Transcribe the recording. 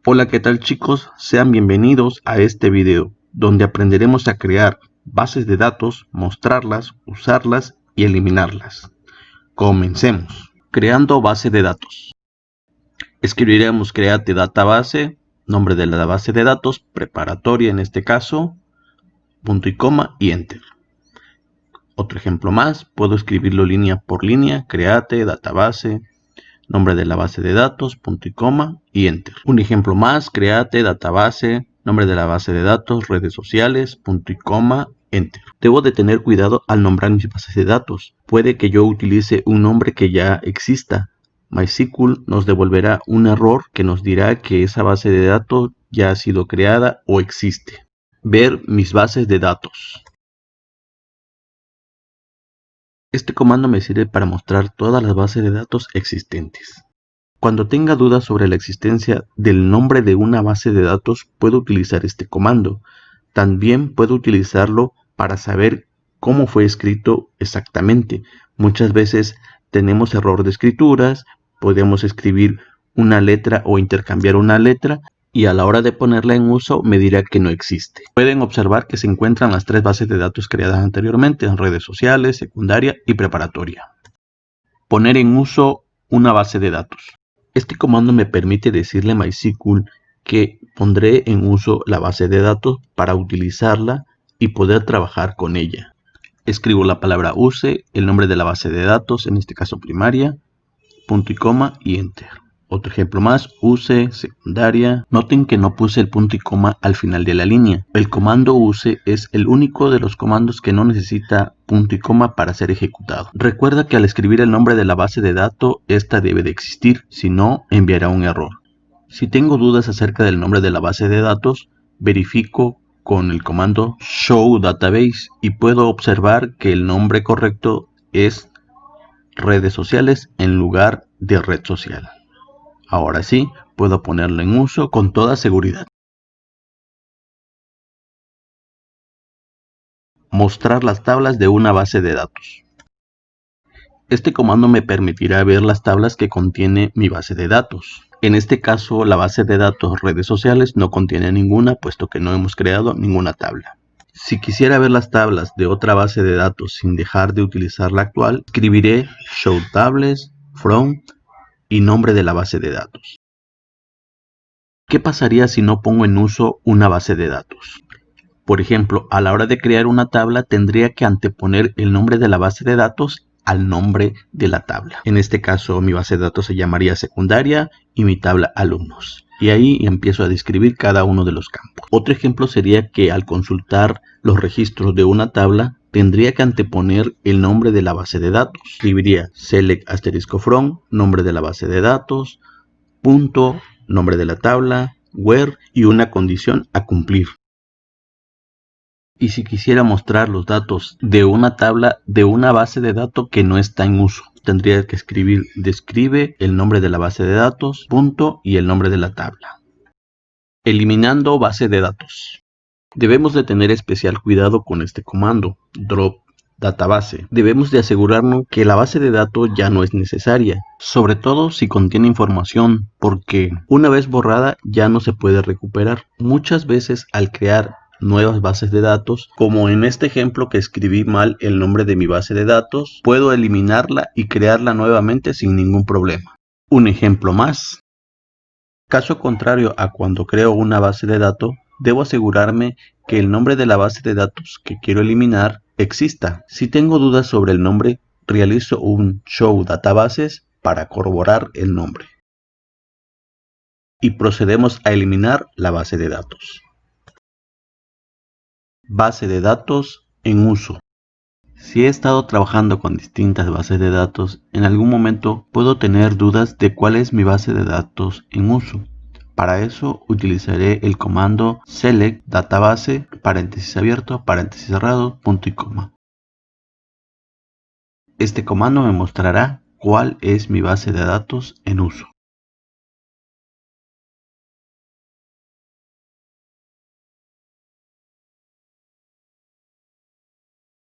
Hola, ¿qué tal chicos? Sean bienvenidos a este video, donde aprenderemos a crear bases de datos, mostrarlas, usarlas y eliminarlas. Comencemos. Creando base de datos. Escribiremos create database, nombre de la base de datos, preparatoria en este caso, punto y coma y enter. Otro ejemplo más, puedo escribirlo línea por línea, create database, nombre de la base de datos, punto y coma y enter. Un ejemplo más, create database, nombre de la base de datos, redes sociales, punto y coma, enter. Debo de tener cuidado al nombrar mis bases de datos. Puede que yo utilice un nombre que ya exista. MySQL nos devolverá un error que nos dirá que esa base de datos ya ha sido creada o existe. Ver mis bases de datos. Este comando me sirve para mostrar todas las bases de datos existentes. Cuando tenga dudas sobre la existencia del nombre de una base de datos, puedo utilizar este comando. También puedo utilizarlo para saber cómo fue escrito exactamente. Muchas veces tenemos error de escrituras, podemos escribir una letra o intercambiar una letra y a la hora de ponerla en uso me dirá que no existe. Pueden observar que se encuentran las tres bases de datos creadas anteriormente en redes sociales, secundaria y preparatoria. Poner en uso una base de datos. Este comando me permite decirle a MySQL que pondré en uso la base de datos para utilizarla y poder trabajar con ella. Escribo la palabra use, el nombre de la base de datos, en este caso primaria, punto y coma y enter. Otro ejemplo más, use, secundaria. Noten que no puse el punto y coma al final de la línea. El comando use es el único de los comandos que no necesita punto y coma para ser ejecutado. Recuerda que al escribir el nombre de la base de datos, esta debe de existir, si no, enviará un error. Si tengo dudas acerca del nombre de la base de datos, verifico con el comando show database y puedo observar que el nombre correcto es redes sociales en lugar de red social. Ahora sí, puedo ponerlo en uso con toda seguridad. Mostrar las tablas de una base de datos. Este comando me permitirá ver las tablas que contiene mi base de datos. En este caso, la base de datos redes sociales no contiene ninguna, puesto que no hemos creado ninguna tabla. Si quisiera ver las tablas de otra base de datos sin dejar de utilizar la actual, escribiré show tables from y nombre de la base de datos. ¿Qué pasaría si no pongo en uso una base de datos? Por ejemplo, a la hora de crear una tabla tendría que anteponer el nombre de la base de datos al nombre de la tabla. En este caso mi base de datos se llamaría secundaria y mi tabla alumnos. Y ahí empiezo a describir cada uno de los campos. Otro ejemplo sería que al consultar los registros de una tabla tendría que anteponer el nombre de la base de datos. Escribiría select asterisco from, nombre de la base de datos, punto, nombre de la tabla, where y una condición a cumplir. Y si quisiera mostrar los datos de una tabla de una base de datos que no está en uso, tendría que escribir describe el nombre de la base de datos, punto y el nombre de la tabla. Eliminando base de datos. Debemos de tener especial cuidado con este comando, drop database. Debemos de asegurarnos que la base de datos ya no es necesaria, sobre todo si contiene información, porque una vez borrada ya no se puede recuperar. Muchas veces al crear nuevas bases de datos, como en este ejemplo que escribí mal el nombre de mi base de datos, puedo eliminarla y crearla nuevamente sin ningún problema. Un ejemplo más. Caso contrario a cuando creo una base de datos, debo asegurarme que el nombre de la base de datos que quiero eliminar exista. Si tengo dudas sobre el nombre, realizo un show databases para corroborar el nombre. Y procedemos a eliminar la base de datos. Base de datos en uso. Si he estado trabajando con distintas bases de datos, en algún momento puedo tener dudas de cuál es mi base de datos en uso. Para eso utilizaré el comando select database, paréntesis abierto, paréntesis cerrado, punto y coma. Este comando me mostrará cuál es mi base de datos en uso.